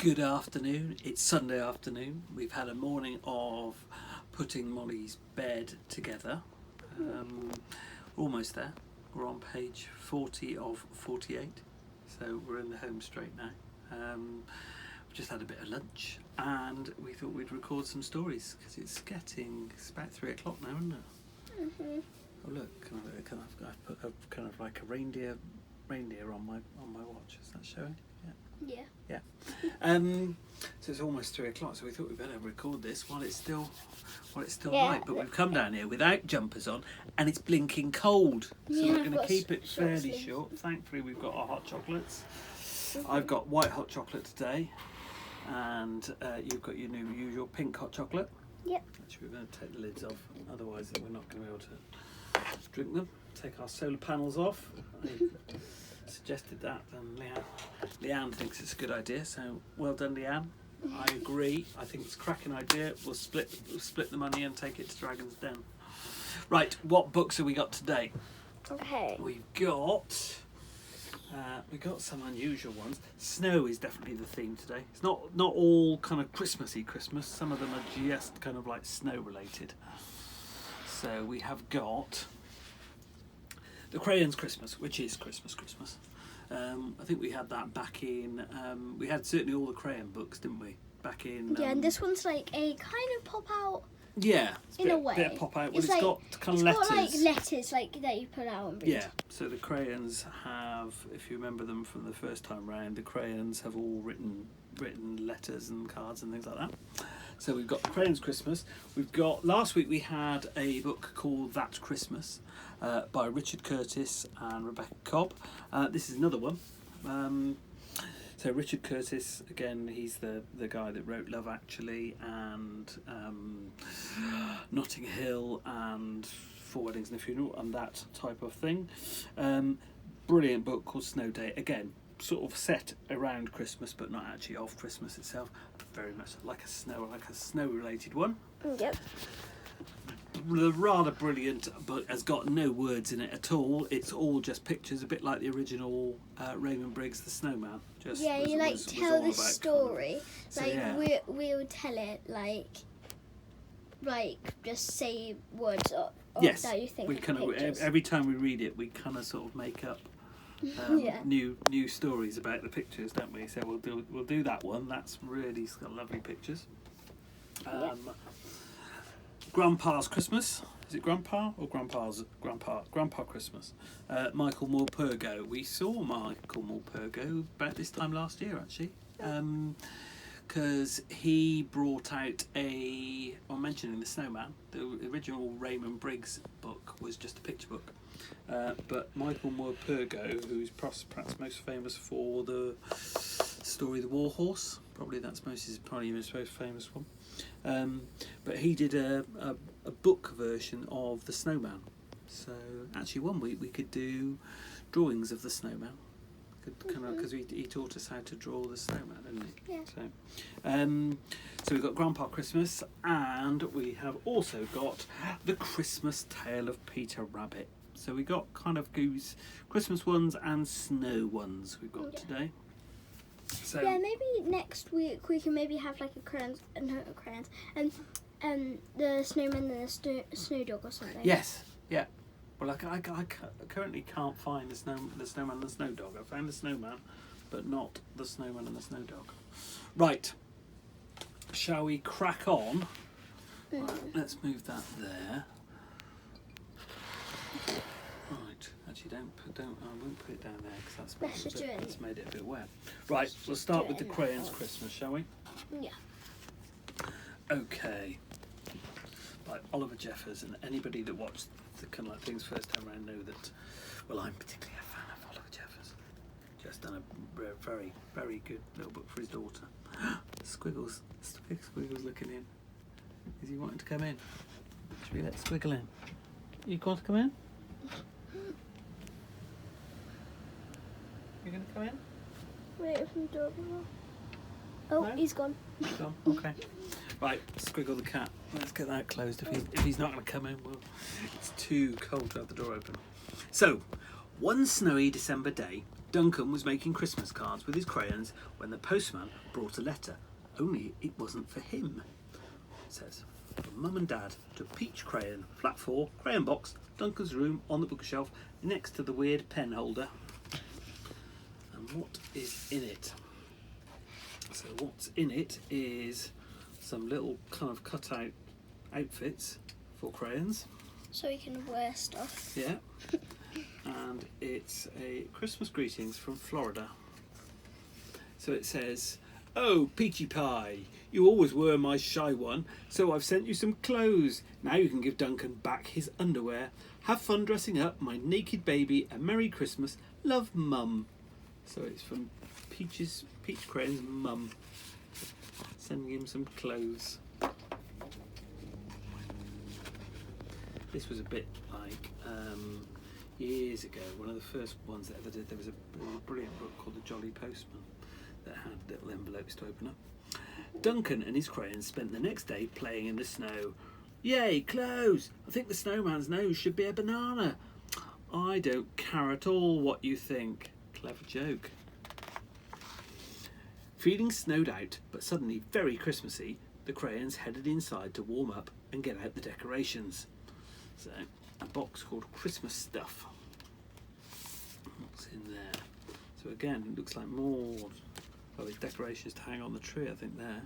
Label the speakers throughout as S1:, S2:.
S1: Good afternoon. It's Sunday afternoon. We've had a morning of putting Molly's bed together. Almost there. We're on page 40 of 48. So we're in the home straight now. We've just had a bit of lunch and we thought we'd record some stories because it's about 3 o'clock now, isn't it?
S2: Mm-hmm.
S1: Oh look, I've put a kind of like a reindeer on my watch. Is that showing?
S2: Yeah.
S1: Yeah. So it's almost 3 o'clock, so we thought we'd better record this while it's still light. But we've come down here without jumpers on, and it's blinking cold. So we're going to keep it fairly short. Thankfully, we've got our hot chocolates. Mm-hmm. I've got white hot chocolate today, and you've got your new usual pink hot chocolate.
S2: Yep.
S1: Actually, we're going to take the lids off, otherwise we're not going to be able to drink them. Take our solar panels off. Suggested that, and Leanne thinks it's a good idea, so well done, Leanne. I agree. I think it's a cracking idea. We'll split the money and take it to Dragon's Den. Right, what books have we got today?
S2: Okay.
S1: We've got some unusual ones. Snow is definitely the theme today. It's not all kind of Christmassy Christmas. Some of them are just kind of like snow related. So we have got The Crayons Christmas, which is Christmas. I think we had that back in. We had certainly all the crayon books, didn't we? Back in.
S2: Yeah, and this one's like a kind of pop out.
S1: Yeah,
S2: in a way.
S1: Bit of pop out. Well,
S2: it's like,
S1: got kind of letters.
S2: It's got like letters like that you put out and read.
S1: Yeah. So the crayons have, if you remember them from the first time round, the crayons have all written letters and cards and things like that. So we've got Crayons Christmas. We've got, last week we had a book called That's Christmas by Richard Curtis and Rebecca Cobb. This is another one. So Richard Curtis, again, he's the guy that wrote Love Actually and Notting Hill and Four Weddings and a Funeral and that type of thing. Brilliant book called Snow Day. Again, sort of set around Christmas, but not actually of Christmas itself. Very much like a snow related one.
S2: Yep.
S1: Rather brilliant, but has got no words in it at all. It's all just pictures, a bit like the original Raymond Briggs The Snowman.
S2: Tell the story.
S1: So,
S2: like
S1: yeah.
S2: we'll tell it like just say words of
S1: yes,
S2: that you think.
S1: We kind of every time we read it, we kind of sort of make up new stories about the pictures, don't we? So we'll do that one. That's really, it's got lovely pictures. Grandpa's Christmas. Is it Grandpa or Grandpa's Grandpa Christmas? Michael Morpurgo. We saw Michael Morpurgo about this time last year, actually. Because he brought out mentioning The Snowman. The original Raymond Briggs book was just a picture book. But Michael Morpurgo, who's perhaps most famous for the story The War Horse, probably his most famous one. But he did a book version of The Snowman. So actually one week we could do drawings of The Snowman. Because he taught us how to draw the snowman, didn't he?
S2: Yeah.
S1: So we've got Grandpa Christmas, and we have also got The Christmas Tale of Peter Rabbit. So we got kind of Christmas ones and snow ones we've got today. So
S2: maybe next week we can maybe have like the snowman and the snow dog or something.
S1: Yes, yeah. Well, I currently can't find the snowman and the snow dog. I found the snowman, but not the snowman and the snow dog. Right. Shall we crack on? Right, let's move that there. Right. Actually, I won't put it down there because that's made it a bit wet. Right. We'll start with The Crayons Christmas, shall we?
S2: Yeah.
S1: Okay. By Oliver Jeffers, and anybody that watched the kind of like things first time around know that. Well, I'm particularly a fan of Oliver Jeffers. Just done a very, very good little book for his daughter. Squiggles looking in. Is he wanting to come in? Should we let Squiggle in? You want to come in? You going to come in?
S2: Wait, open the door. Oh, no? He's gone.
S1: He's gone. Okay. Right, Squiggle the cat. Let's get that closed. If he's not going to come in, well, it's too cold to have the door open. So, one snowy December day, Duncan was making Christmas cards with his crayons when the postman brought a letter, only it wasn't for him. It says, from Mum and Dad to Peach Crayon, flat 4, crayon box, Duncan's room on the bookshelf next to the weird pen holder. And what is in it? So what's in it is some little kind of cut out outfits for crayons.
S2: So you can wear stuff.
S1: Yeah. And it's a Christmas greetings from Florida. So it says, "Oh, Peachy Pie, you always were my shy one, so I've sent you some clothes. Now you can give Duncan back his underwear. Have fun dressing up my naked baby. A Merry Christmas. Love, Mum." So it's from Peach Crayon's mum, sending him some clothes. This was a bit like years ago, one of the first ones that ever did. There was a brilliant book called The Jolly Postman that had little envelopes to open up. Duncan and his crayons spent the next day playing in the snow. "Yay, clothes! I think the snowman's nose should be a banana." "I don't care at all what you think." Clever joke. Feeling snowed out, but suddenly very Christmassy, the crayons headed inside to warm up and get out the decorations. So, a box called Christmas Stuff. What's in there? So again, it looks like more it's decorations to hang on the tree, I think, there.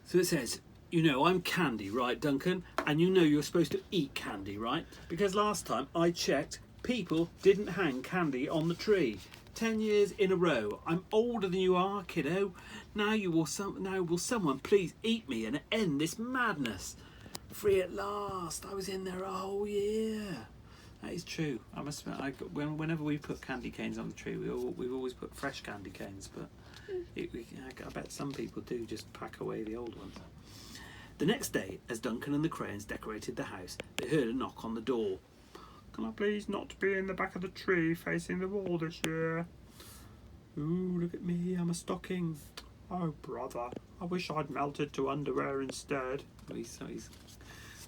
S1: So it says, "You know I'm candy, right, Duncan? And you know you're supposed to eat candy, right? Because last time I checked, people didn't hang candy on the tree. 10 years in a row. I'm older than you are, kiddo. Now will someone please eat me and end this madness? Free at last. I was in there a whole year." That is true. I must admit, whenever we put candy canes on the tree, we've always put fresh candy canes, but I bet some people do just pack away the old ones. The next day, as Duncan and the crayons decorated the house, they heard a knock on the door. "Can I please not be in the back of the tree facing the wall this year?" "Ooh, look at me, I'm a stocking." "Oh, brother, I wish I'd melted to underwear instead." He's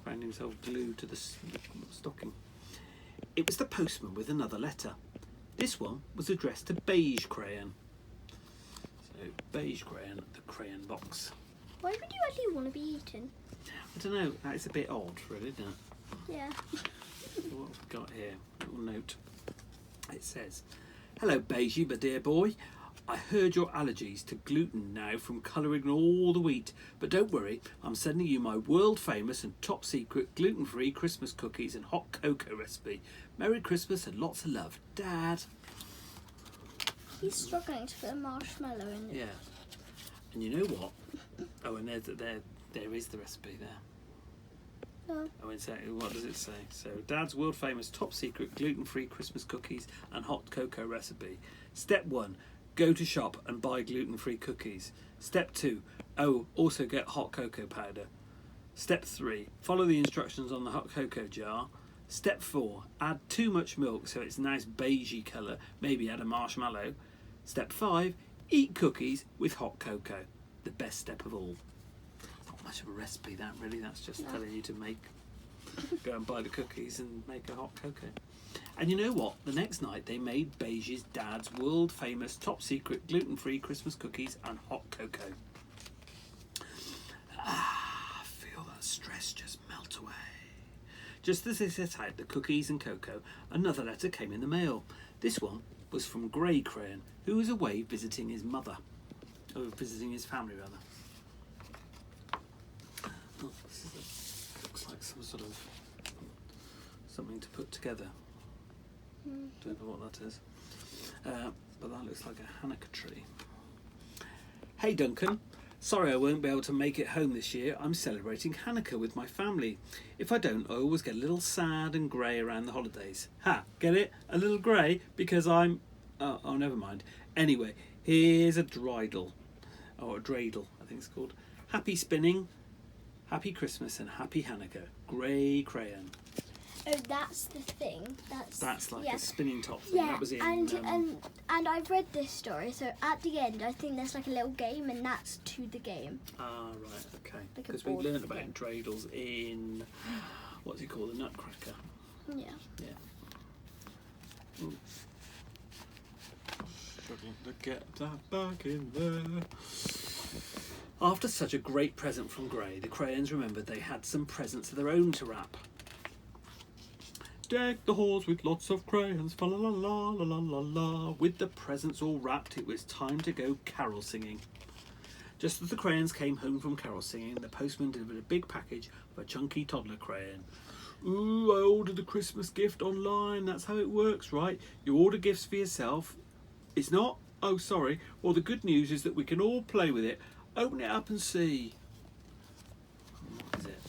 S1: found himself glued to the stocking. It was the postman with another letter. This one was addressed to Beige Crayon. So, Beige Crayon, the crayon box.
S2: Why would you actually want to be eaten?
S1: I don't know, that's a bit odd, really, isn't it?
S2: Yeah.
S1: What have we got here? A little note. It says, "Hello, Beigey, my dear boy. I heard your allergies to gluten now from colouring all the wheat, but don't worry, I'm sending you my world famous and top secret gluten-free Christmas cookies and hot cocoa recipe. Merry Christmas and lots of love, Dad."
S2: He's struggling to put a marshmallow in it.
S1: Yeah. And you know what? Oh, and there is the recipe there.
S2: No.
S1: Oh, and so what does it say? So, Dad's world famous top secret gluten-free Christmas cookies and hot cocoa recipe. Step 1, go to shop and buy gluten-free cookies. Step 2, also get hot cocoa powder. Step 3, follow the instructions on the hot cocoa jar. Step 4, add too much milk so it's a nice beigey colour, maybe add a marshmallow. Step 5, eat cookies with hot cocoa. The best step of all. Not much of a recipe that really, that's just telling you to go and buy the cookies and make a hot cocoa. And you know what? The next night they made Beige's dad's world famous top secret gluten-free Christmas cookies and hot cocoa. Feel that stress just melt away. Just as they set out the cookies and cocoa, another letter came in the mail. This one was from Grey Crayon, who was away visiting his mother. Or visiting his family, rather. Oh, looks like some sort of something to put together. Don't know what that is. But that looks like a Hanukkah tree. "Hey Duncan, sorry I won't be able to make it home this year. I'm celebrating Hanukkah with my family. If I don't, I always get a little sad and grey around the holidays." Get it? A little grey? Because I'm... Oh, never mind. Anyway, here's a dreidel. Or a dreidel, I think it's called. Happy spinning, happy Christmas and happy Hanukkah. Grey Crayon.
S2: Oh, that's the thing. That's
S1: like a spinning top thing.
S2: Yeah,
S1: That was in.
S2: and I've read this story. So at the end, I think there's like a little game, and that's to the game.
S1: Right, okay.
S2: Like a
S1: Because we
S2: board
S1: learned about
S2: game.
S1: dreidels in what's it called, the Nutcracker.
S2: Yeah.
S1: Yeah. Struggling to get that back in there. After such a great present from Gray, the crayons remembered they had some presents of their own to wrap. Deck the halls with lots of crayons, fa la la la la la la la. With the presents all wrapped, it was time to go carol singing. Just as the crayons came home from carol singing, the postman delivered a big package of a chunky toddler crayon. Ooh, I ordered a Christmas gift online. That's how it works, right? You order gifts for yourself. It's not? Oh, sorry. Well, the good news is that we can all play with it. Open it up and see. What is it?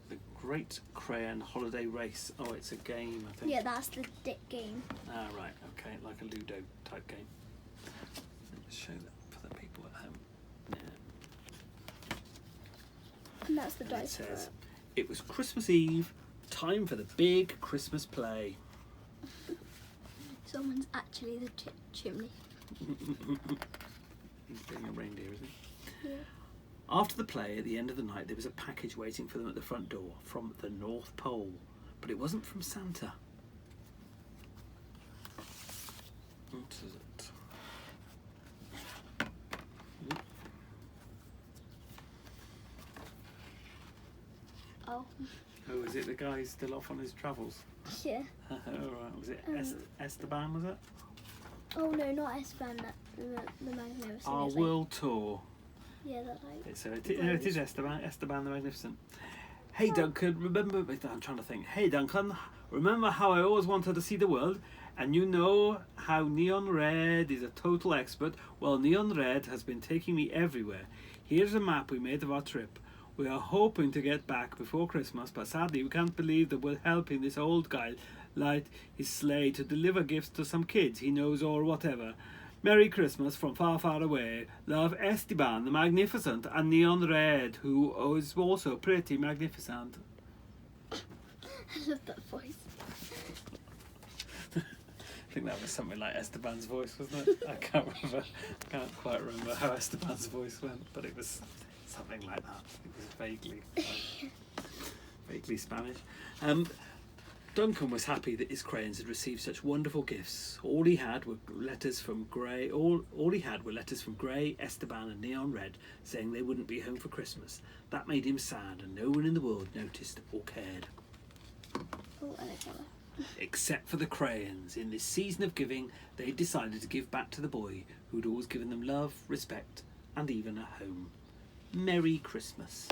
S1: The Great Crayon Holiday Race. Oh, it's a game, I think.
S2: Yeah, that's the dick game.
S1: Ah, right. Okay, like a Ludo type game. Let me just show that for the people at home. Yeah.
S2: And that's the
S1: And it
S2: dice for
S1: says,
S2: it.
S1: it was Christmas Eve, time for the big Christmas play.
S2: Someone's actually the chimney.
S1: He's being a reindeer, isn't he?
S2: Yeah.
S1: After the play, at the end of the night, there was a package waiting for them at the front door from the North Pole. But it wasn't from Santa. What is it?
S2: Oh.
S1: Oh, is it the guy who's still off on his travels?
S2: Yeah.
S1: Oh, right. Was it
S2: Um,
S1: Esteban, was it?
S2: Oh no, not Esteban. The Magnificent.
S1: Our
S2: It's like-
S1: world tour.
S2: Yeah, that like.
S1: So it is Esteban the Magnificent. Hey Duncan, remember? I'm trying to think. Hey Duncan, remember how I always wanted to see the world? And you know how Neon Red is a total expert? Well, Neon Red has been taking me everywhere. Here's a map we made of our trip. We are hoping to get back before Christmas, but sadly we can't believe that we're helping this old guy light his sleigh to deliver gifts to some kids he knows or whatever. Merry Christmas from far, far away. Love, Esteban the Magnificent and Neon Red, who is also pretty magnificent.
S2: I love that voice.
S1: I think that was something like Esteban's voice, wasn't it? I can't quite remember how Esteban's voice went, but it was something like that. It was vaguely Spanish. Duncan was happy that his crayons had received such wonderful gifts. All he had were letters from Gray, Esteban, and Neon Red, saying they wouldn't be home for Christmas. That made him sad, and no one in the world noticed or cared.
S2: Oh, I like that one.
S1: Except for the crayons. In this season of giving, they decided to give back to the boy who'd always given them love, respect, and even a home. Merry Christmas.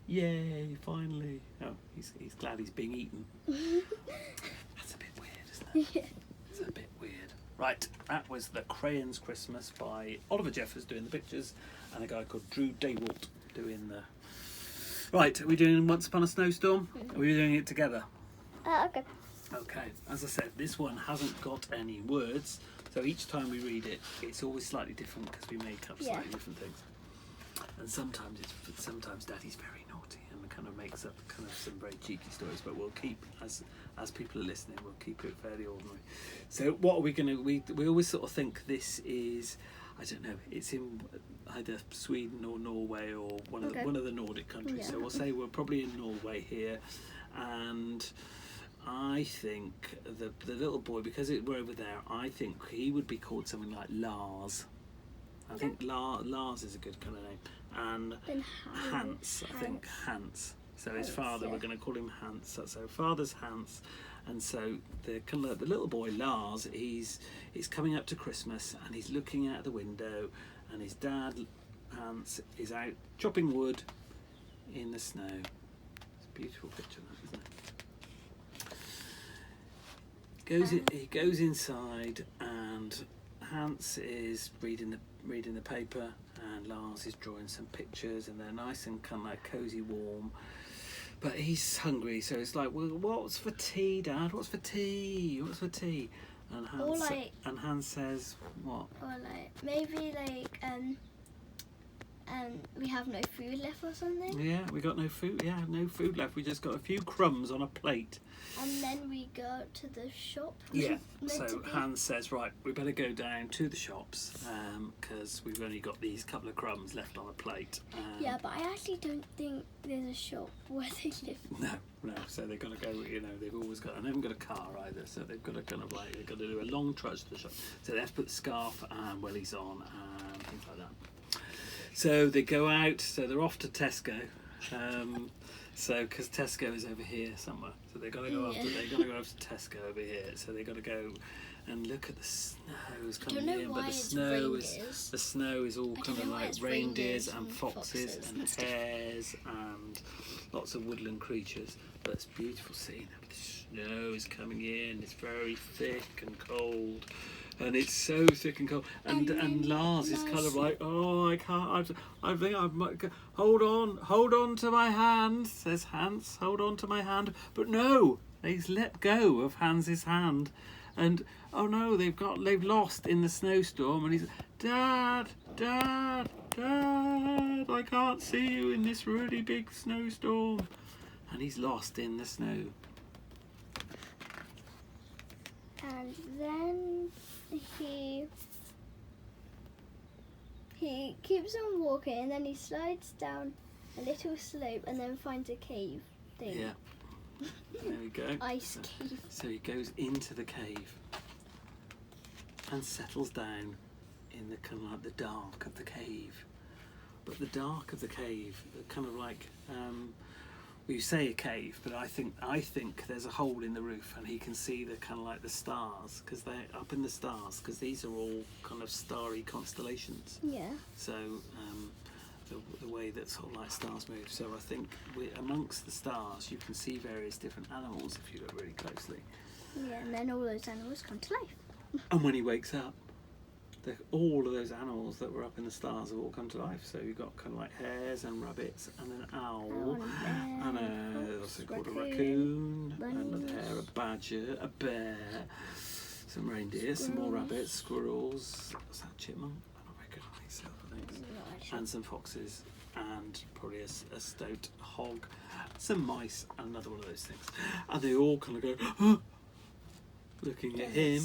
S1: Yay, finally. Oh, he's glad he's being eaten. That's a bit weird, isn't it?
S2: Yeah.
S1: It's a bit weird. Right, that was The Crayons Christmas by Oliver Jeffers doing the pictures and a guy called Drew Daywalt doing the... Right, are we doing Once Upon a Snowstorm? Or are we doing it together?
S2: Okay.
S1: Okay, as I said, this one hasn't got any words, so each time we read it, it's always slightly different because we make up slightly different things. And sometimes Daddy's very naughty and kind of makes up kind of some very cheeky stories, but we'll keep, as people are listening, we'll keep it fairly ordinary. So what are we going to, we always sort of think this is, I don't know, it's in either Sweden or Norway or one of the Nordic countries.
S2: Yeah.
S1: So we'll say we're probably in Norway here, and I think the little boy, because we're over there, I think he would be called something like Lars. I think Lars is a good kind of name. And
S2: Then
S1: Hans, I think Hans. So his
S2: Hans,
S1: father,
S2: yeah.
S1: we're going to call him Hans. So father's Hans, and so the little boy Lars, he's coming up to Christmas, and he's looking out the window, and his dad Hans is out chopping wood in the snow. It's a beautiful picture, that, isn't it? He goes inside, and Hans is reading the paper, and Lars is drawing some pictures, and they're nice and kind of like cozy, warm. But he's hungry, so it's like, well, what's for tea, Dad? What's for tea? What's for tea? And Hans, Hans says, what?
S2: Or like maybe like we have no food left or something.
S1: Yeah, we got no food. Yeah, no food left. We just got a few crumbs on a plate.
S2: And then we go to the shop.
S1: Yeah.
S2: Meant to
S1: So
S2: be.
S1: Hans says, right, we better go down to the shops because we've only got these couple of crumbs left on a plate.
S2: Yeah, but I actually don't think there's a shop where they live.
S1: No. So they've got to go. You know, they've always got. And they haven't got a car either, so they've got to kind of like they've got to do a long trudge to the shop. So they have to put the scarf and wellies on and things like that. So they go out. So they're off to Tesco. So because Tesco is over here somewhere, so they've got to go after. They've got to go after Tesco over here. So they've got to go and look at the snow is coming in, but the snow is all kind of like reindeers and foxes and hares and lots of woodland creatures. But it's a beautiful scene. The snow is coming in. It's very thick and cold. And it's so thick and cold, and Lars is kind of like, oh, I can't. I think I might. Hold on to my hand, says Hans. Hold on to my hand, but no, he's let go of Hans's hand, and oh no, they've lost in the snowstorm, and he's, Dad, I can't see you in this really big snowstorm, and he's lost in the snow.
S2: And then he keeps on walking, and then he slides down a little slope and then finds a cave thing.
S1: Yeah. There we go.
S2: Ice cave.
S1: So he goes into the cave and settles down in the kind of like the dark of the cave. But the dark of the cave, kind of like you say a cave, but I think there's a hole in the roof, and he can see the kind of like the stars because they're up in the stars because these are all kind of starry constellations.
S2: Yeah.
S1: So the way that sort of like stars move. So I think amongst the stars you can see various different animals if you look really closely.
S2: Yeah, and then all those animals come to life.
S1: And when he wakes up, all of those animals that were up in the stars have all come to life. So you've got kind of like hares and rabbits and an owl and what's it called, a raccoon, another hare, a badger, a bear, some reindeer, some more rabbits, squirrels. What's that, chipmunk? I don't recognise silver things. And some foxes and probably a stoat hog, some mice and another one of those things. And they all kind of go, oh, looking at him,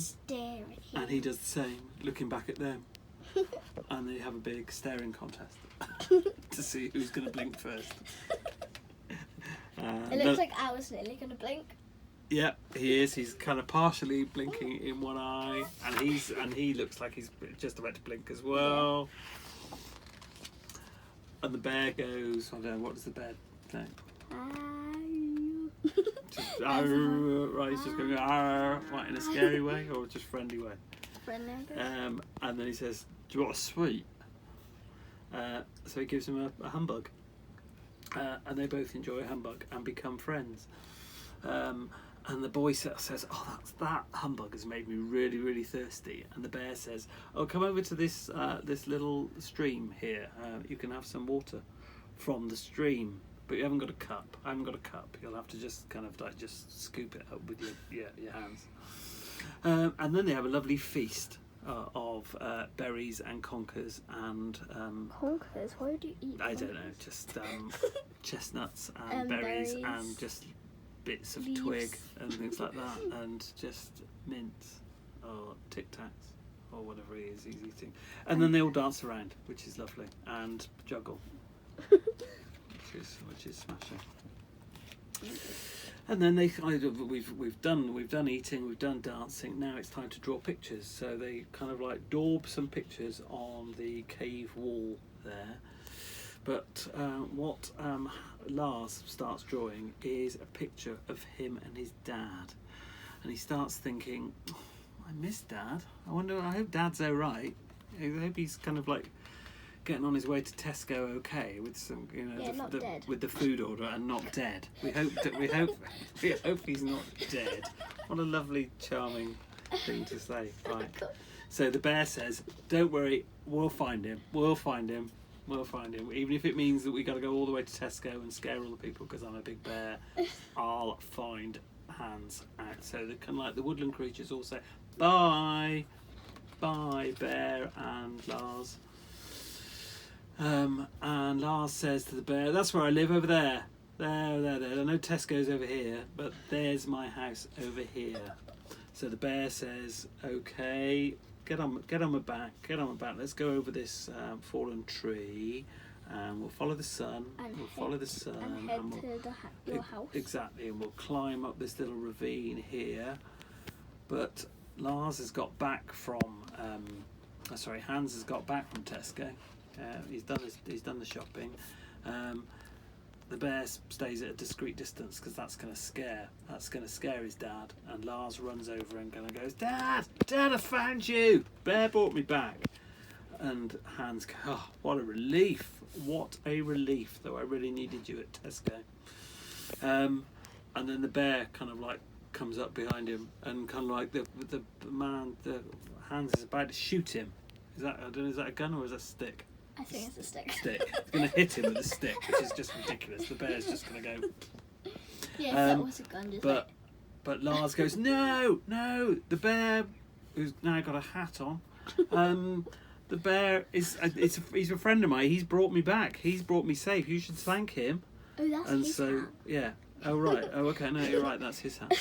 S1: and he does the same, looking back at them. And they have a big staring contest to see who's going to blink first.
S2: It looks like Owl's nearly going to blink.
S1: Yeah, he is. He's kind of partially blinking in one eye, and he looks like he's just about to blink as well. And the bear goes, I don't know, what does the bear say? Just, right, he's just going right in a scary way or just friendly way.
S2: Friendly.
S1: And then he says, "Do you want a sweet?" So he gives him a humbug, and they both enjoy a humbug and become friends. And the boy says, "Oh, that humbug has made me really, really thirsty." And the bear says, "Oh, come over to this little stream here. You can have some water from the stream." But you haven't got a cup. I haven't got a cup. You'll have to just kind of like just scoop it up with your hands. And then they have a lovely feast of berries and conkers and
S2: conkers? Why would you eat?
S1: I don't know. Just chestnuts and berries and just bits of
S2: leaves.
S1: twig and things like that, and just mints or Tic Tacs or whatever it is he's eating. And then they all dance around, which is lovely, and juggle. Which is smashing. And then we've done eating, we've done dancing. Now it's time to draw pictures. So they kind of like daub some pictures on the cave wall there. But what Lars starts drawing is a picture of him and his dad, and he starts thinking, oh, I miss Dad. I hope Dad's all right. I hope he's kind of like getting on his way to Tesco okay with some, with the food order and not dead. We hope he's not dead. What a lovely, charming thing to say. Right. So the bear says, "Don't worry, we'll find him. Even if it means that we got to go all the way to Tesco and scare all the people because I'm a big bear, I'll find Hans out." So the kind of like the woodland creatures all say, "Bye, bye, Bear and Lars." And Lars says to the bear, "That's where I live, over there. There. I know Tesco's over here, but there's my house over here." So the bear says, "Okay, get on my back. Let's go over this fallen tree, and we'll follow the sun.
S2: And
S1: and
S2: head
S1: we'll,
S2: to your house.
S1: Exactly, and we'll climb up this little ravine here." But Lars has got back from, Hans has got back from Tesco. He's done the shopping. The bear stays at a discreet distance because that's going to scare his dad. And Lars runs over and goes, Dad, I found you. Bear brought me back. And Hans goes, "Oh, what a relief! Though I really needed you at Tesco." And then the bear kind of like comes up behind him and kind of like the Hans is about to shoot him. Is that a gun or is that a stick?
S2: I think it's a stick.
S1: It's going to hit him with a stick, which is just ridiculous. The bear's just going to go.
S2: Yeah, if that was a gun,
S1: but Lars goes, no. The bear, who's now got a hat on, the bear he's a friend of mine. He's brought me back. He's brought me safe. You should thank him.
S2: Oh, that's his hat.
S1: Yeah. Oh right. Oh okay. No, you're right. That's his hat.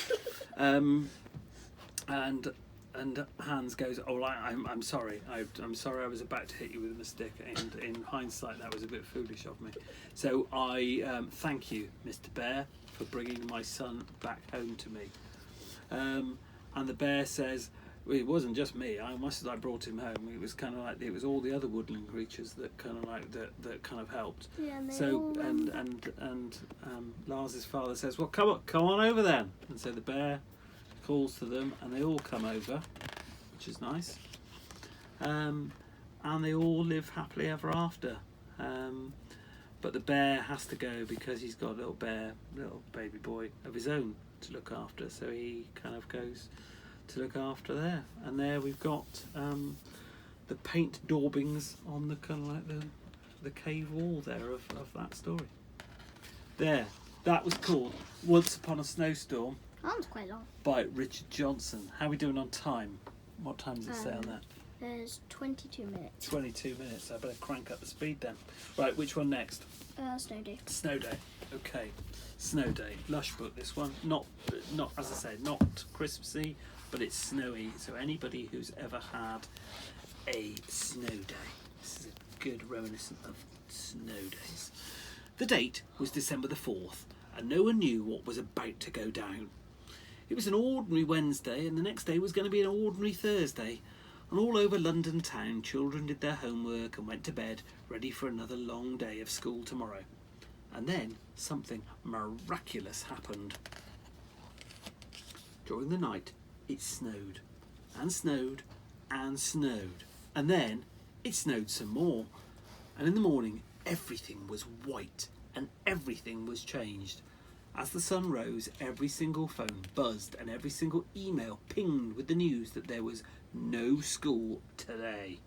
S1: And Hans goes, "Oh, I'm sorry. I'm sorry. I was about to hit you with a stick, and in hindsight, that was a bit foolish of me. So I thank you, Mr. Bear, for bringing my son back home to me." And the bear says, "Well, it wasn't just me. I brought him home. It was kind of like it was all the other woodland creatures that kind of like that kind of helped."
S2: Yeah, and
S1: So and Lars's father says, "Well, come on over then." And so the bear calls to them, and they all come over, which is nice. And they all live happily ever after. But the bear has to go because he's got a little baby boy of his own to look after. So he kind of goes to look after there. And there we've got the paint daubings on the kind of like the cave wall there of that story. There, that was called Once Upon a Snowstorm.
S2: That one's quite long.
S1: By Richard Johnson. How are we doing on time? What time does it say on that?
S2: There's 22 minutes.
S1: 22 minutes. I better crank up the speed then. Right, which one next?
S2: Snow Day.
S1: Snow Day. Okay. Snow Day. Lush book, this one. Not as I say, not Christmassy, but it's snowy. So anybody who's ever had a snow day, this is a good reminiscent of snow days. The date was December the 4th, and no one knew what was about to go down. It was an ordinary Wednesday, and the next day was going to be an ordinary Thursday. And all over London town, children did their homework and went to bed, ready for another long day of school tomorrow. And then something miraculous happened. During the night, it snowed, and snowed, and snowed. And then it snowed some more. And in the morning, everything was white, and everything was changed. As the sun rose, every single phone buzzed and every single email pinged with the news that there was no school today.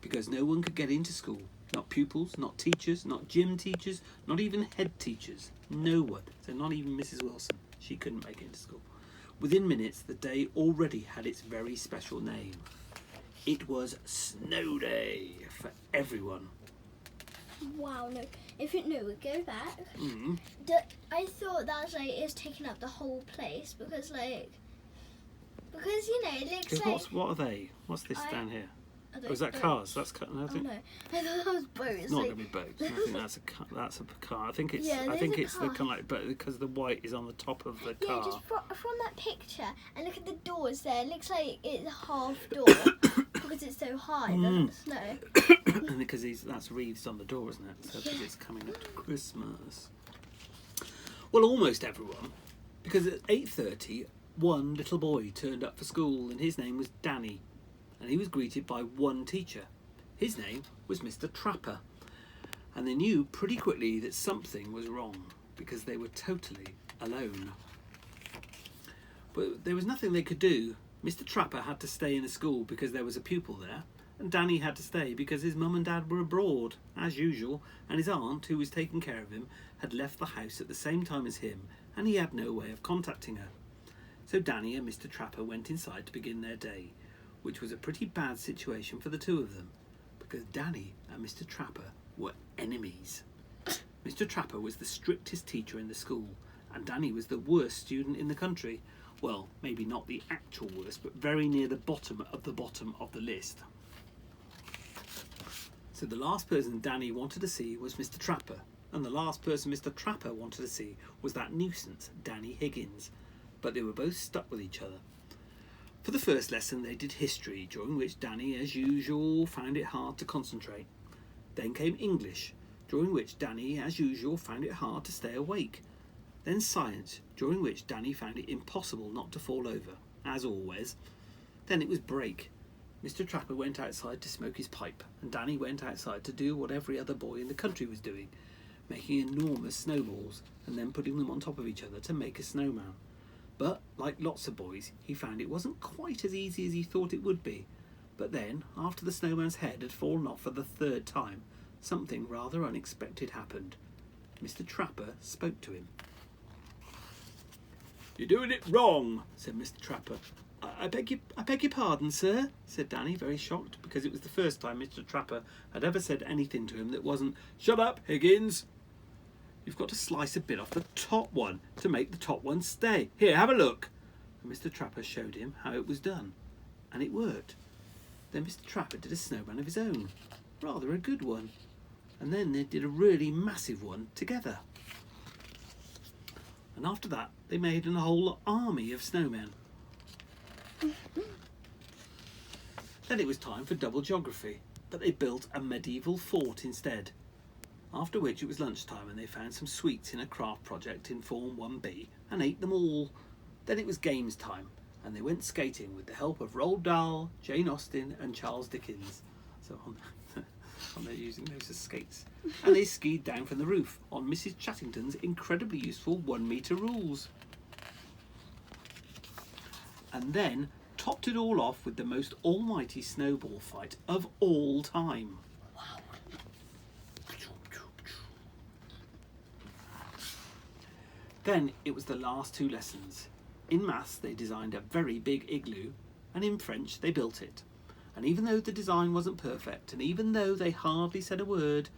S1: Because no one could get into school. Not pupils, not teachers, not gym teachers, not even head teachers. No one. So not even Mrs. Wilson. She couldn't make it into school. Within minutes, the day already had its very special name. It was Snow Day for everyone.
S2: Wow, no. If it no, go back.
S1: Mm.
S2: I thought that was like it's taking up the whole place because it looks like.
S1: What are they? What's this down here?
S2: Oh,
S1: is that cars? That's car. No, I think
S2: no, I thought that was boats.
S1: it's not going to be boats. I think that's a car. That's a car. I think it's.
S2: Yeah,
S1: I think
S2: there's a
S1: it's the
S2: car.
S1: kind of like, but because the white is on the top of the
S2: Yeah,
S1: car.
S2: just from that picture and look at the doors there. It looks like it's half door because it's so high. Doesn't snow.
S1: And because that's wreaths on the door, isn't it? So because it's coming up to Christmas. Well, almost everyone, because at 8:30, one little boy turned up for school, and his name was Danny, and he was greeted by one teacher. His name was Mr. Trapper, and they knew pretty quickly that something was wrong because they were totally alone. But there was nothing they could do. Mr. Trapper had to stay in the school because there was a pupil there, and Danny had to stay because his mum and dad were abroad, as usual, and his aunt, who was taking care of him, had left the house at the same time as him, and he had no way of contacting her. So Danny and Mr. Trapper went inside to begin their day, which was a pretty bad situation for the two of them, because Danny and Mr. Trapper were enemies. Mr. Trapper was the strictest teacher in the school, and Danny was the worst student in the country. Well, maybe not the actual worst, but very near the bottom of the list. So the last person Danny wanted to see was Mr. Trapper, and the last person Mr. Trapper wanted to see was that nuisance, Danny Higgins. But they were both stuck with each other. For the first lesson they did history, during which Danny, as usual, found it hard to concentrate. Then came English, during which Danny, as usual, found it hard to stay awake. Then science, during which Danny found it impossible not to fall over, as always. Then it was break. Mr. Trapper went outside to smoke his pipe, and Danny went outside to do what every other boy in the country was doing, making enormous snowballs and then putting them on top of each other to make a snowman. But, like lots of boys, he found it wasn't quite as easy as he thought it would be. But then, after the snowman's head had fallen off for the third time, something rather unexpected happened. Mr. Trapper spoke to him. "You're doing it wrong," said Mr. Trapper. I beg your pardon, sir," said Danny, very shocked, because it was the first time Mr. Trapper had ever said anything to him that wasn't, "Shut up, Higgins. You've got to slice a bit off the top one to make the top one stay. Here, have a look." And Mr. Trapper showed him how it was done, and it worked. Then Mr. Trapper did a snowman of his own, rather a good one, and then they did a really massive one together. And after that, they made a whole army of snowmen. Then it was time for double geography, but they built a medieval fort instead. After which it was lunchtime and they found some sweets in a craft project in Form 1B and ate them all. Then it was games time and they went skating with the help of Roald Dahl, Jane Austen and Charles Dickens. So on they're using those as skates. And they skied down from the roof on Mrs. Chattington's incredibly useful 1 metre rules. And then topped it all off with the most almighty snowball fight of all time. Wow. Then it was the last 2 lessons. In maths they designed a very big igloo, and in French they built it. And even though the design wasn't perfect, and even though they hardly said a word,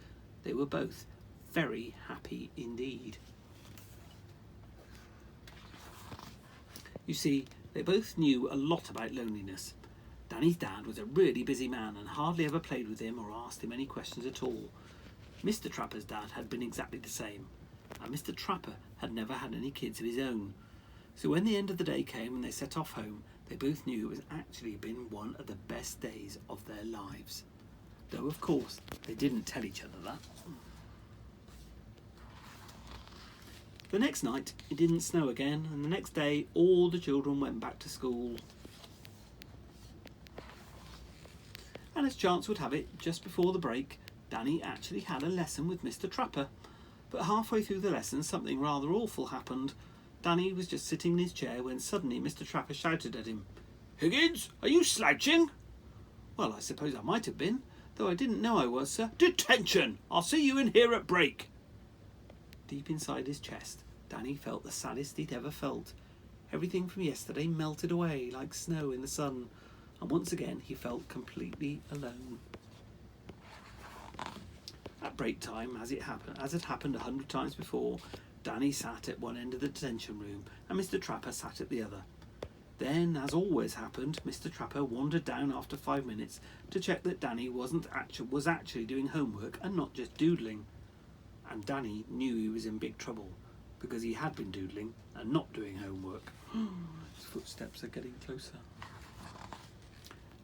S1: they were both very happy indeed. You see, they both knew a lot about loneliness. Danny's dad was a really busy man and hardly ever played with him or asked him any questions at all. Mr. Trapper's dad had been exactly the same, and Mr. Trapper had never had any kids of his own. So when the end of the day came and they set off home, they both knew it was actually been one of the best days of their lives. Though, of course, they didn't tell each other that. The next night, it didn't snow again, and the next day, all the children went back to school. And as chance would have it, just before the break, Danny actually had a lesson with Mr. Trapper. But halfway through the lesson, something rather awful happened. Danny was just sitting in his chair when suddenly Mr. Trapper shouted at him, "Higgins, are you slouching?" "Well, I suppose I might have been, though I didn't know I was, sir." "Detention! I'll see you in here at break." Deep inside his chest, Danny felt the saddest he'd ever felt. Everything from yesterday melted away like snow in the sun, and once again he felt completely alone. At break time, as had happened 100 times before, Danny sat at one end of the detention room and Mr. Trapper sat at the other. Then, as always happened, Mr. Trapper wandered down after 5 minutes to check that Danny was actually doing homework and not just doodling. And Danny knew he was in big trouble, because he had been doodling and not doing homework. His footsteps are getting closer.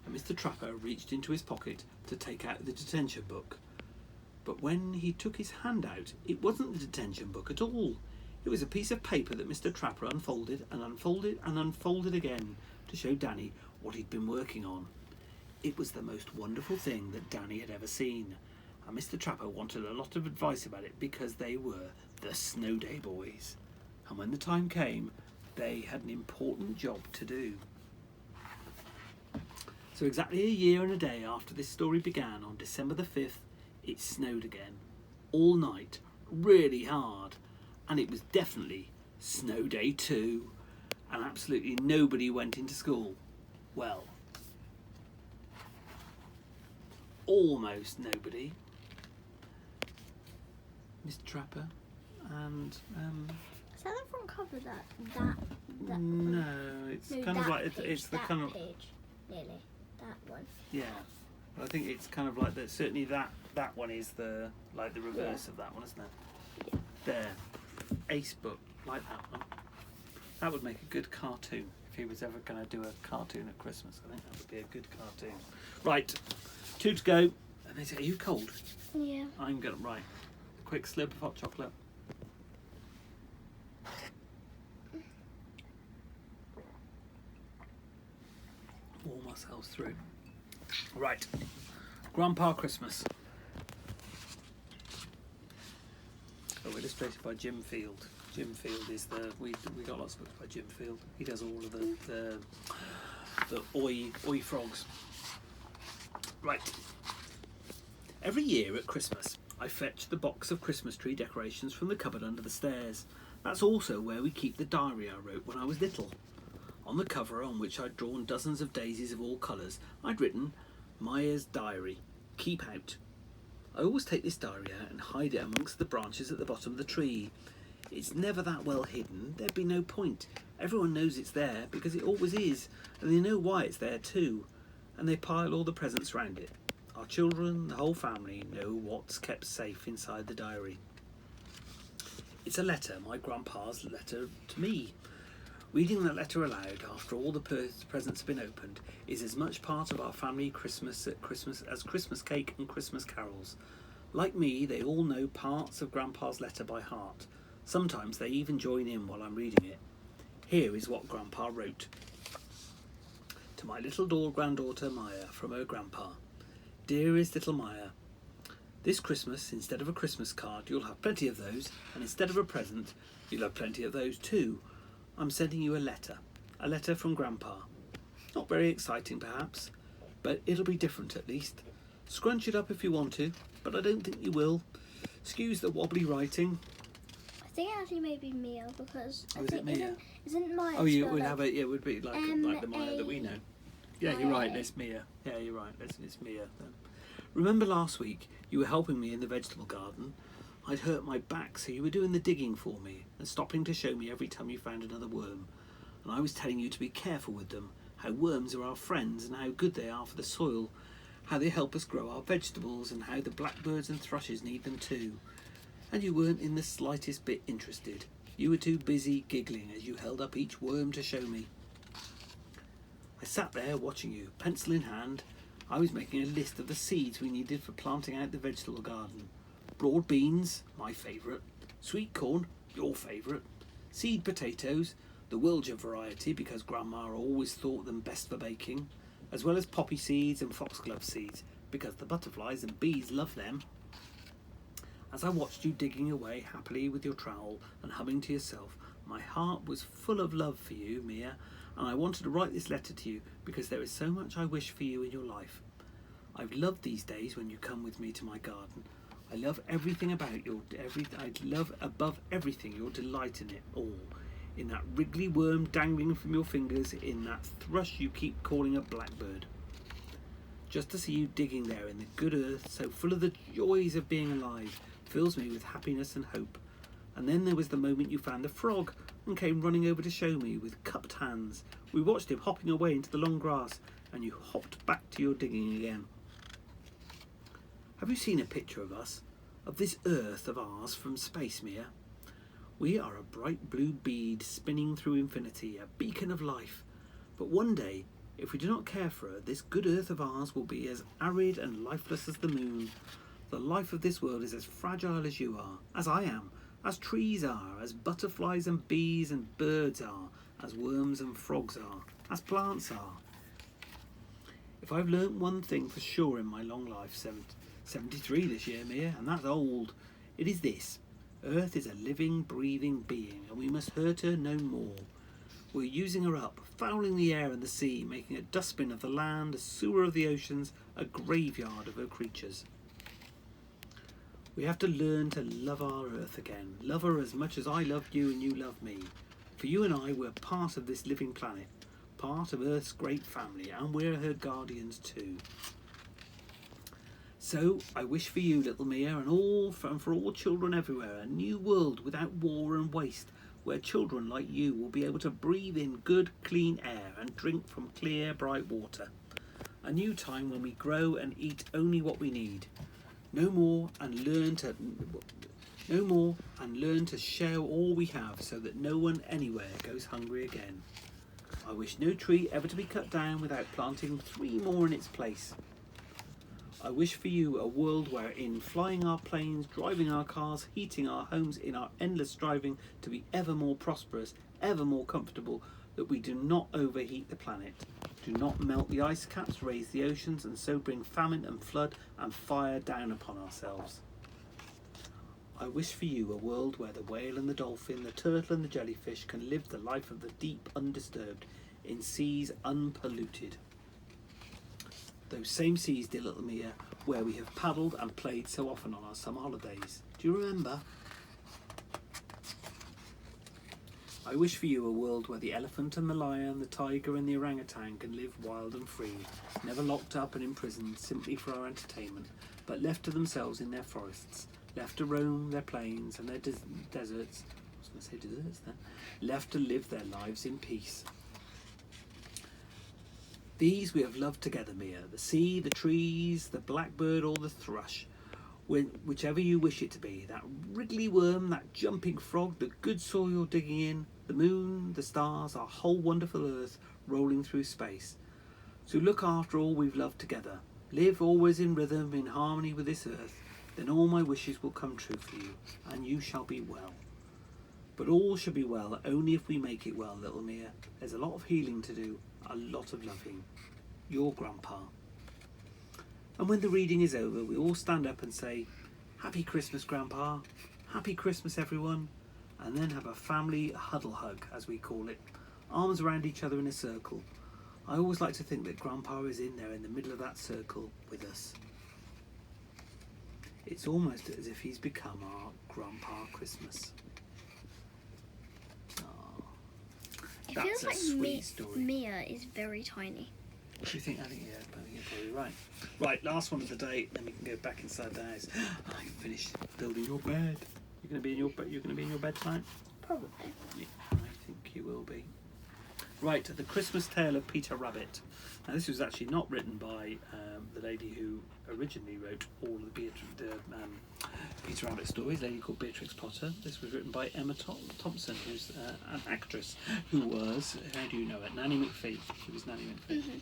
S1: And Mr. Trapper reached into his pocket to take out the detention book. But when he took his hand out, it wasn't the detention book at all. It was a piece of paper that Mr. Trapper unfolded and unfolded and unfolded again to show Danny what he'd been working on. It was the most wonderful thing that Danny had ever seen, and Mr. Trapper wanted a lot of advice about it because they were the Snow Day Boys. And when the time came, they had an important job to do. So exactly a year and a day after this story began, on December the 5th, it snowed again. All night, really hard. And it was definitely Snow Day 2. And absolutely nobody went into school. Well, almost nobody. Mr. Trapper, and
S2: Is that the front cover? That
S1: no, it's
S2: no,
S1: kind of
S2: that
S1: like
S2: page,
S1: it's the
S2: that
S1: kind of
S2: page, nearly that one.
S1: yeah. I think it's kind of like that. Certainly that one is the reverse of that one, isn't it?
S2: Yeah.
S1: There, Ace book like that one. That would make a good cartoon if he was ever going to do a cartoon at Christmas. I think that would be a good cartoon. Right, 2 to go. And they say, "Are you cold?"
S2: Yeah.
S1: I'm going to right. A quick slurp of hot chocolate. Warm ourselves through. Right, Grandpa Christmas. Oh, illustrated by Jim Field. Jim Field is we got lots of books by Jim Field. He does all of the oi frogs. Right. Every year at Christmas, I fetch the box of Christmas tree decorations from the cupboard under the stairs. That's also where we keep the diary I wrote when I was little. On the cover, on which I'd drawn dozens of daisies of all colours, I'd written, "Maya's diary. Keep out." I always take this diary out and hide it amongst the branches at the bottom of the tree. It's never that well hidden. There'd be no point. Everyone knows it's there because it always is, and they know why it's there too. And they pile all the presents round it. Our children, the whole family, know what's kept safe inside the diary. It's a letter, my grandpa's letter to me. Reading that letter aloud after all the presents have been opened is as much part of our family Christmas as Christmas cake and Christmas carols. Like me, they all know parts of Grandpa's letter by heart. Sometimes they even join in while I'm reading it. Here is what Grandpa wrote. To my little granddaughter Maya from her grandpa. Dearest little Maya, this Christmas, instead of a Christmas card, you'll have plenty of those, and instead of a present, you'll have plenty of those too. I'm sending you a letter from Grandpa. Not very exciting perhaps, but it'll be different at least. Scrunch it up if you want to, but I don't think you will. Excuse the wobbly writing.
S2: I think it actually may be Mia because
S1: Oh, is it Mia?
S2: Isn't Maya?
S1: Oh, you
S2: spelled
S1: would
S2: like
S1: have it. Yeah, it would be like the Maya that we know. Yeah, you're right. It's Mia. Yeah, you're right. It's Mia. Then. Remember last week you were helping me in the vegetable garden? I'd hurt my back, so you were doing the digging for me and stopping to show me every time you found another worm. And I was telling you to be careful with them, how worms are our friends and how good they are for the soil, how they help us grow our vegetables and how the blackbirds and thrushes need them too. And you weren't in the slightest bit interested. You were too busy giggling as you held up each worm to show me. I sat there watching you, pencil in hand. I was making a list of the seeds we needed for planting out the vegetable garden. Broad beans, my favourite. Sweet corn, your favourite. Seed potatoes, the Wilger variety because Grandma always thought them best for baking, as well as poppy seeds and foxglove seeds because the butterflies and bees love them. As I watched you digging away happily with your trowel and humming to yourself, my heart was full of love for you, Mia, and I wanted to write this letter to you because there is so much I wish for you in your life. I've loved these days when you come with me to my garden. I love everything about I love above everything your delight in it all. In that wriggly worm dangling from your fingers, in that thrush you keep calling a blackbird. Just to see you digging there in the good earth, so full of the joys of being alive, fills me with happiness and hope. And then there was the moment you found the frog and came running over to show me with cupped hands. We watched him hopping away into the long grass, and you hopped back to your digging again. Have you seen a picture of us, of this earth of ours from space, Mia? We are a bright blue bead spinning through infinity, a beacon of life. But one day, if we do not care for her, this good earth of ours will be as arid and lifeless as the moon. The life of this world is as fragile as you are, as I am, as trees are, as butterflies and bees and birds are, as worms and frogs are, as plants are. If I've learnt one thing for sure in my long life, 73 this year, Mia, and that's old, it is this. Earth is a living, breathing being, and we must hurt her no more. We're using her up, fouling the air and the sea, making a dustbin of the land, a sewer of the oceans, a graveyard of her creatures. We have to learn to love our Earth again, love her as much as I loved you and you love me. For you and I, we're part of this living planet, part of Earth's great family, and we're her guardians too. So I wish for you, little Mia, and for all children everywhere, a new world without war and waste, where children like you will be able to breathe in good, clean air and drink from clear, bright water. A new time when we grow and eat only what we need. No more and learn to share all we have, so that no one anywhere goes hungry again. I wish no tree ever to be cut down without planting 3 more in its place. I wish for you a world wherein flying our planes, driving our cars, heating our homes in our endless striving to be ever more prosperous, ever more comfortable, that we do not overheat the planet, do not melt the ice caps, raise the oceans, and so bring famine and flood and fire down upon ourselves. I wish for you a world where the whale and the dolphin, the turtle and the jellyfish can live the life of the deep undisturbed, in seas unpolluted. Those same seas, dear little Mia, where we have paddled and played so often on our summer holidays. Do you remember? I wish for you a world where the elephant and the lion, the tiger and the orangutan can live wild and free, never locked up and imprisoned simply for our entertainment, but left to themselves in their forests, left to roam their plains and their deserts. I was going to say deserts then. Left to live their lives in peace. These we have loved together, Mia, the sea, the trees, the blackbird or the thrush, whichever you wish it to be, that wriggly worm, that jumping frog, the good soil you're digging in, the moon, the stars, our whole wonderful earth rolling through space. So look after all we've loved together. Live always in rhythm, in harmony with this earth, then all my wishes will come true for you, and you shall be well. But all shall be well only if we make it well, little Mia. There's a lot of healing to do, a lot of loving. Your Grandpa. And when the reading is over, we all stand up and say, Happy Christmas, Grandpa. Happy Christmas, everyone. And then have a family huddle hug, as we call it. Arms around each other in a circle. I always like to think that Grandpa is in there in the middle of that circle with us. It's almost as if he's become our Grandpa Christmas. Oh,
S2: It
S1: that's
S2: feels
S1: a
S2: like
S1: sweet story.
S2: Mia is very tiny.
S1: Do you think? I think you're probably right. Right, last one of the day. Then we can go back inside the house. I can finish building your bed. You're going to be in your bed. You're going to be in your bed tonight.
S2: Probably.
S1: Yeah, I think you will be. Right, The Christmas Tale of Peter Rabbit. Now, this was actually not written by the lady who originally wrote all of the Peter Rabbit stories, a lady called Beatrix Potter. This was written by Emma Thompson, who's an actress who was, how do you know it, Nanny McPhee. She was Nanny McPhee.
S2: Mm-hmm.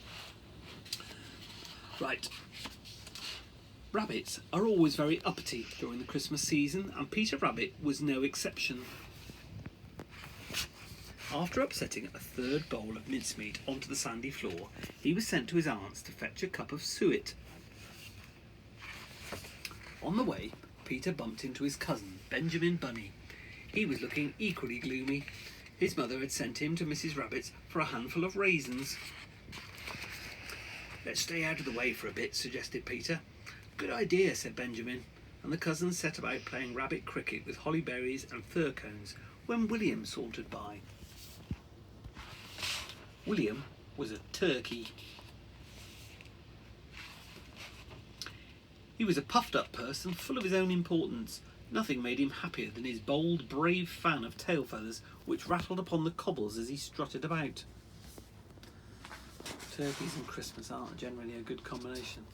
S1: Right. Rabbits are always very uppity during the Christmas season, and Peter Rabbit was no exception. After upsetting a third bowl of mincemeat onto the sandy floor, he was sent to his aunt's to fetch a cup of suet. On the way, Peter bumped into his cousin, Benjamin Bunny. He was looking equally gloomy. His mother had sent him to Mrs. Rabbit's for a handful of raisins. Let's stay out of the way for a bit, suggested Peter. Good idea, said Benjamin, and the cousins set about playing rabbit cricket with holly berries and fir cones when William sauntered by. William was a turkey. He was a puffed-up person, full of his own importance. Nothing made him happier than his bold, brave fan of tail feathers, which rattled upon the cobbles as he strutted about. Turkeys and Christmas aren't generally a good combination.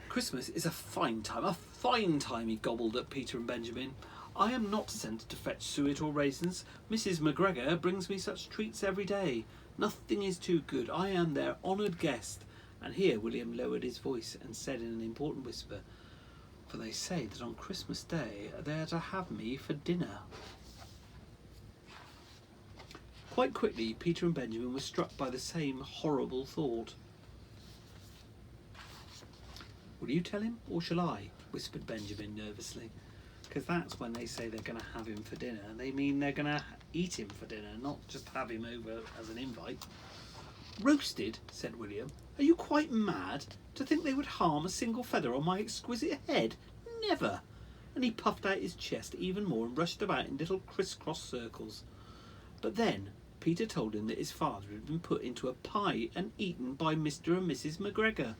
S1: Christmas is a fine time, he gobbled at Peter and Benjamin. I am not sent to fetch suet or raisins. Mrs. McGregor brings me such treats every day. Nothing is too good. I am their honoured guest. And here William lowered his voice and said in an important whisper, for they say that on Christmas Day they are to have me for dinner. Quite quickly, Peter and Benjamin were struck by the same horrible thought. Will you tell him, or shall I? Whispered Benjamin nervously. Because that's when they say they're going to have him for dinner. They mean they're going to eat him for dinner, not just have him over as an invite. Roasted, said William. Are you quite mad? To think they would harm a single feather on my exquisite head? Never! And he puffed out his chest even more and rushed about in little criss-cross circles. But then Peter told him that his father had been put into a pie and eaten by Mr. and Mrs. McGregor.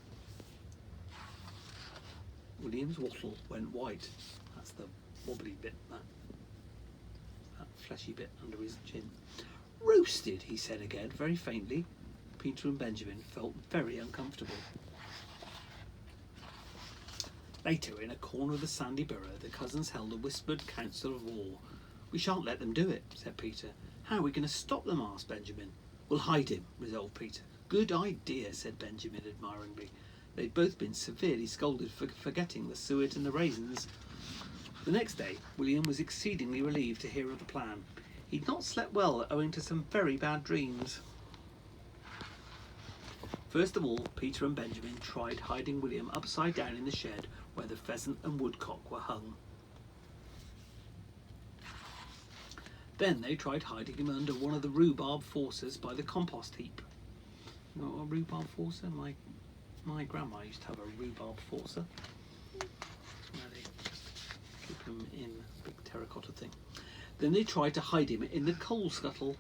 S1: William's wattle went white. That's the wobbly bit, that fleshy bit under his chin. Roasted, he said again, very faintly. Peter and Benjamin felt very uncomfortable. Later, in a corner of the sandy burrow, the cousins held a whispered council of war. We shan't let them do it, said Peter. How are we going to stop them? Asked Benjamin. We'll hide him, resolved Peter. Good idea, said Benjamin admiringly. They'd both been severely scolded for forgetting the suet and the raisins. The next day, William was exceedingly relieved to hear of the plan. He'd not slept well owing to some very bad dreams. First of all, Peter and Benjamin tried hiding William upside down in the shed where the pheasant and woodcock were hung. Then they tried hiding him under one of the rhubarb forces by the compost heap. You know what a rhubarb forcer? My grandma used to have a rhubarb forcer. Where they just keep him in a big terracotta thing. Then they tried to hide him in the coal scuttle.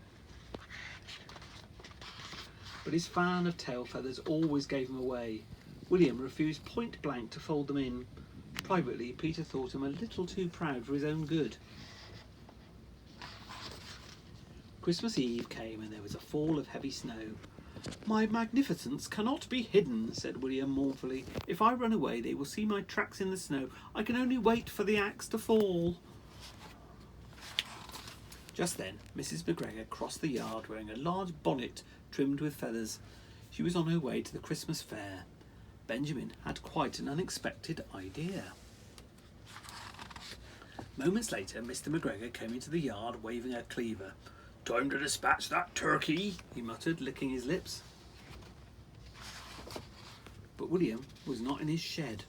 S1: But his fan of tail feathers always gave him away. William refused point blank to fold them in. Privately, Peter thought him a little too proud for his own good. Christmas Eve came and there was a fall of heavy snow. My magnificence cannot be hidden, said William mournfully. If I run away, they will see my tracks in the snow. I can only wait for the axe to fall. Just then, Mrs. McGregor crossed the yard wearing a large bonnet trimmed with feathers. She was on her way to the Christmas fair. Benjamin had quite an unexpected idea. Moments later, Mr. McGregor came into the yard waving a cleaver. Time to dispatch that turkey, he muttered, licking his lips. But William was not in his shed.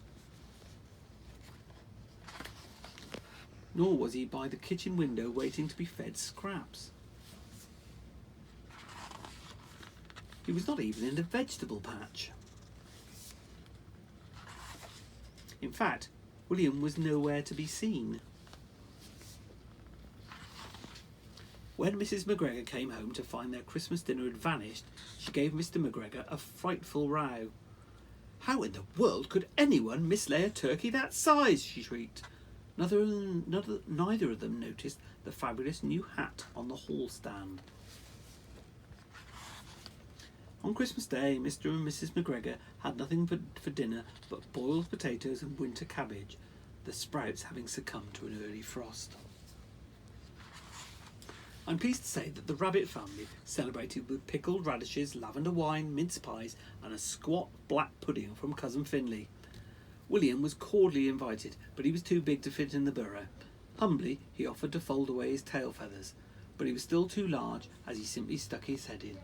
S1: Nor was he by the kitchen window waiting to be fed scraps. He was not even in the vegetable patch. In fact, William was nowhere to be seen. When Mrs. McGregor came home to find their Christmas dinner had vanished, she gave Mr. McGregor a frightful row. How in the world could anyone mislay a turkey that size? She shrieked. Neither of them noticed the fabulous new hat on the hall stand. On Christmas Day, Mr. and Mrs. McGregor had nothing for dinner but boiled potatoes and winter cabbage, the sprouts having succumbed to an early frost. I'm pleased to say that the Rabbit family celebrated with pickled radishes, lavender wine, mince pies and a squat black pudding from Cousin Finlay. William was cordially invited, but he was too big to fit in the burrow. Humbly, he offered to fold away his tail feathers, but he was still too large as he simply stuck his head in.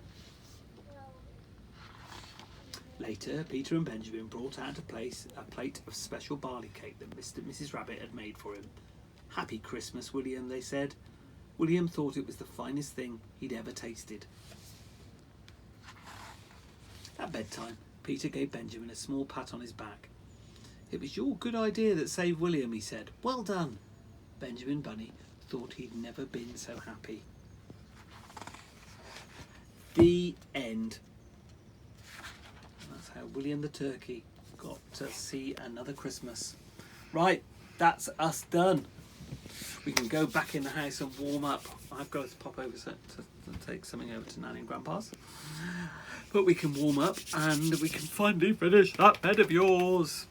S1: Later, Peter and Benjamin brought out a plate of special barley cake that Mr. and Mrs. Rabbit had made for him. Happy Christmas, William, they said. William thought it was the finest thing he'd ever tasted. At bedtime, Peter gave Benjamin a small pat on his back. It was your good idea that saved William, he said. Well done. Benjamin Bunny thought he'd never been so happy. The end. That's how William the Turkey got to see another Christmas. Right, that's us done. We can go back in the house and warm up. I've got to pop over to take something over to Nanny and Grandpa's. But we can warm up and we can finally finish that bed of yours.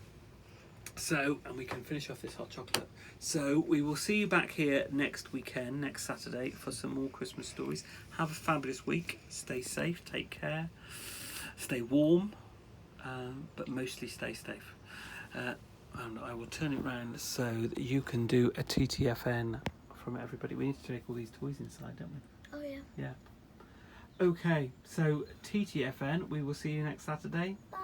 S1: So, and we can finish off this hot chocolate. So we will see you back here next weekend, next Saturday, for some more Christmas stories. Have a fabulous week. Stay safe, take care, stay warm, but mostly stay safe. And I will turn it round so that you can do a TTFN from everybody. We need to take all these toys inside, don't we?
S2: Oh, yeah.
S1: Yeah. Okay, so TTFN, we will see you next Saturday.
S2: Bye.